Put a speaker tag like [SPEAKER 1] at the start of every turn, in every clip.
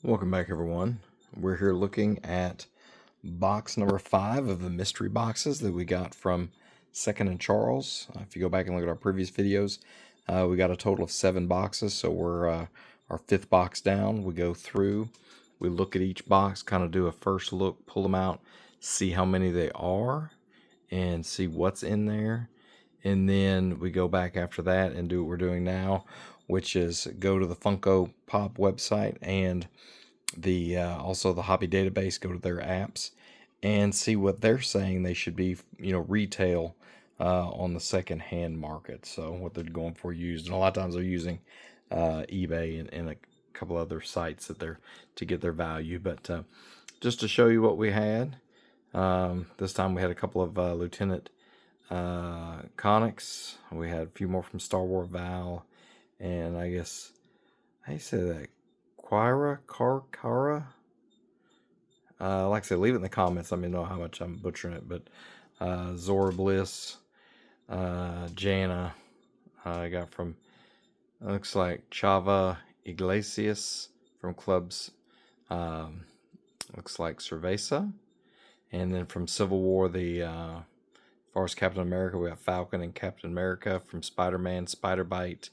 [SPEAKER 1] Welcome back, everyone. We're here looking at box number 5 of the mystery boxes that we got from Second and Charles. If you go back and look at our previous videos, we got a total of 7 boxes, so we're our 5th box down. We go through, we look at each box, kind of do a first look, pull them out, see how many they are, and see what's in there. And then we go back after that and do what we're doing now, which is go to the Funko Pop website and the also the hobby database, go to their apps and see what they're saying they should be, retail on the second hand market. So what they're going for used, and a lot of times they're using eBay and a couple other sites that they're to get their value. But just to show you what we had, this time we had a couple of Lieutenant Conics. We had a few more from Star Wars Val, and I guess how you say that, Cara. Like I said, leave it in the comments. Let me know how much I'm butchering it. But Zora Bliss, Jana, I got from, looks like Chava Iglesias from clubs, looks like Cerveza. And then from Civil War, as far as Captain America, we got Falcon and Captain America. From Spider-Man, Spider-Bite.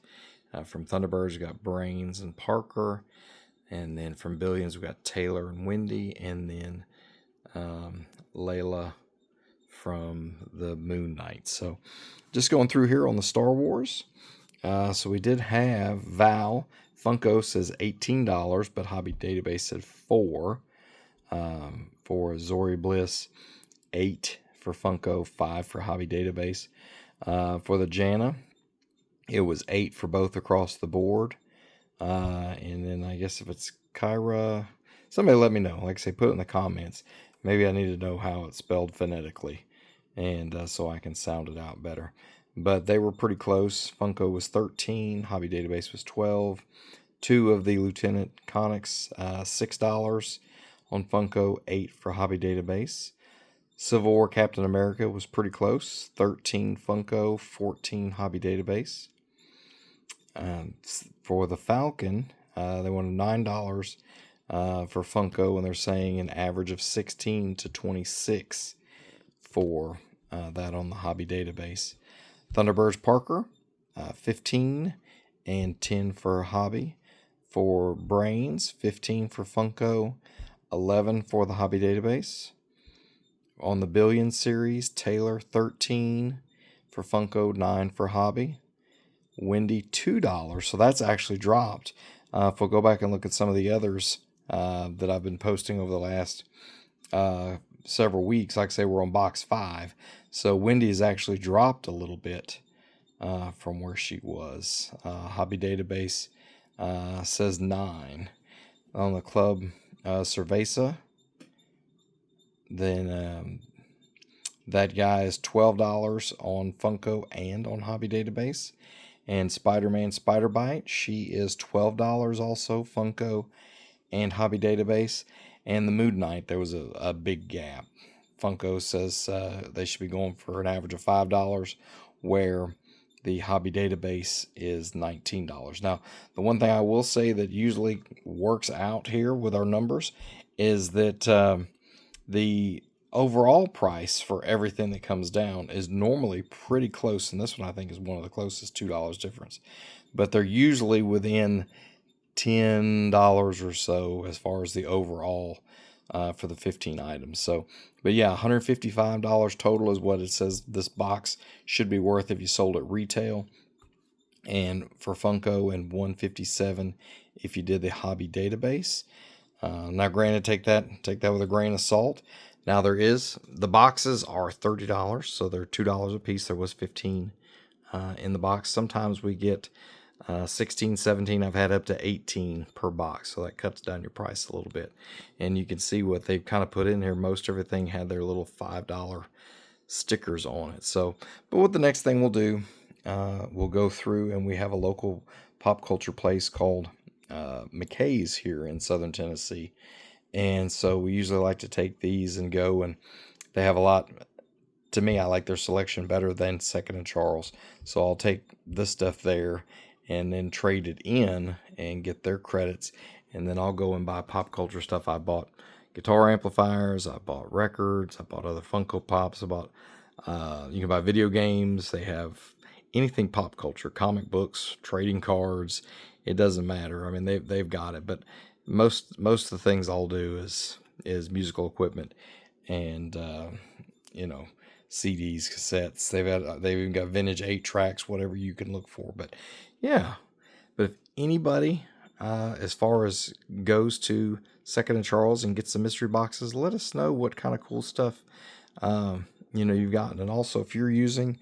[SPEAKER 1] From Thunderbirds, we got Brains and Parker. And then from Billions, we got Taylor and Wendy. And then Layla from the Moon Knight. So just going through here on the Star Wars. So we did have Val. Funko says $18, but Hobby Database said $4. For Zori Bliss, $8 for Funko, $5 for Hobby Database. For the Jana, it was $8 for both across the board. And then I guess if it's Kyra, somebody let me know. Like I say, put it in the comments. Maybe I need to know how it's spelled phonetically, and so I can sound it out better. But they were pretty close. Funko was 13, Hobby Database was 12. 2 of the Lieutenant Conics, $6 on Funko, 8 for Hobby Database. Civil War Captain America was pretty close, 13 Funko, 14 Hobby Database. For the Falcon, they wanted $9 for Funko, and they're saying an average of 16 to 26 for that on the Hobby Database. Thunderbirds Parker, 15 and 10 for Hobby. For Brains, 15 for Funko, 11 for the Hobby Database. On the Billion series, Taylor, 13 for Funko, 9 for Hobby. Wendy, $2, so that's actually dropped. If we'll go back and look at some of the others that I've been posting over the last several weeks, like I say, we're on box 5. So Wendy has actually dropped a little bit from where she was. Hobby Database says 9. On the club, Cerveza, then that guy is $12 on Funko and on Hobby Database. And Spider-Man Spider-Bite, she is $12 also, Funko and Hobby Database. And the Moon Knight, there was a big gap. Funko says they should be going for an average of $5, where the Hobby Database is $19. Now, the one thing I will say that usually works out here with our numbers is that the overall price for everything that comes down is normally pretty close, and this one I think is one of the closest, $2 difference. But they're usually within $10 or so as far as the overall for the 15 items. So, but yeah, $155 total is what it says this box should be worth if you sold it retail. And for Funko, and $157 if you did the Hobby Database. Now, granted, take that with a grain of salt. Now, the boxes are $30, so they're $2 a piece. There was 15 in the box. Sometimes we get 16, 17. I've had up to 18 per box, so that cuts down your price a little bit. And you can see what they've kind of put in here. Most everything had their little $5 stickers on it. So, but what the next thing we'll do, we'll go through, and we have a local pop culture place called McKay's here in Southern Tennessee. And so we usually like to take these and go, and they have a lot. To me, I like their selection better than Second and Charles. So I'll take this stuff there and then trade it in and get their credits. And then I'll go and buy pop culture stuff. I bought guitar amplifiers, I bought records, I bought other Funko Pops, I bought, you can buy video games. They have anything pop culture, comic books, trading cards. It doesn't matter. I mean, they've got it. But most of the things I'll do is musical equipment and you know, CDs, cassettes. They've even got vintage 8 tracks, whatever you can look for. But yeah, but if anybody, as far as goes to Second and Charles and gets the mystery boxes, let us know what kind of cool stuff you've gotten. And also, if you're using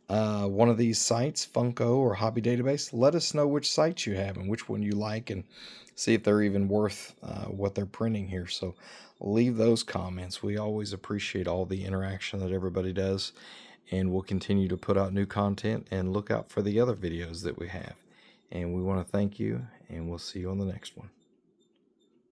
[SPEAKER 1] one of these sites, Funko or Hobby Database, let us know which sites you have and which one you like, and see if they're even worth what they're printing here. So leave those comments. We always appreciate all the interaction that everybody does, and we'll continue to put out new content and look out for the other videos that we have. And we want to thank you, and we'll see you on the next one.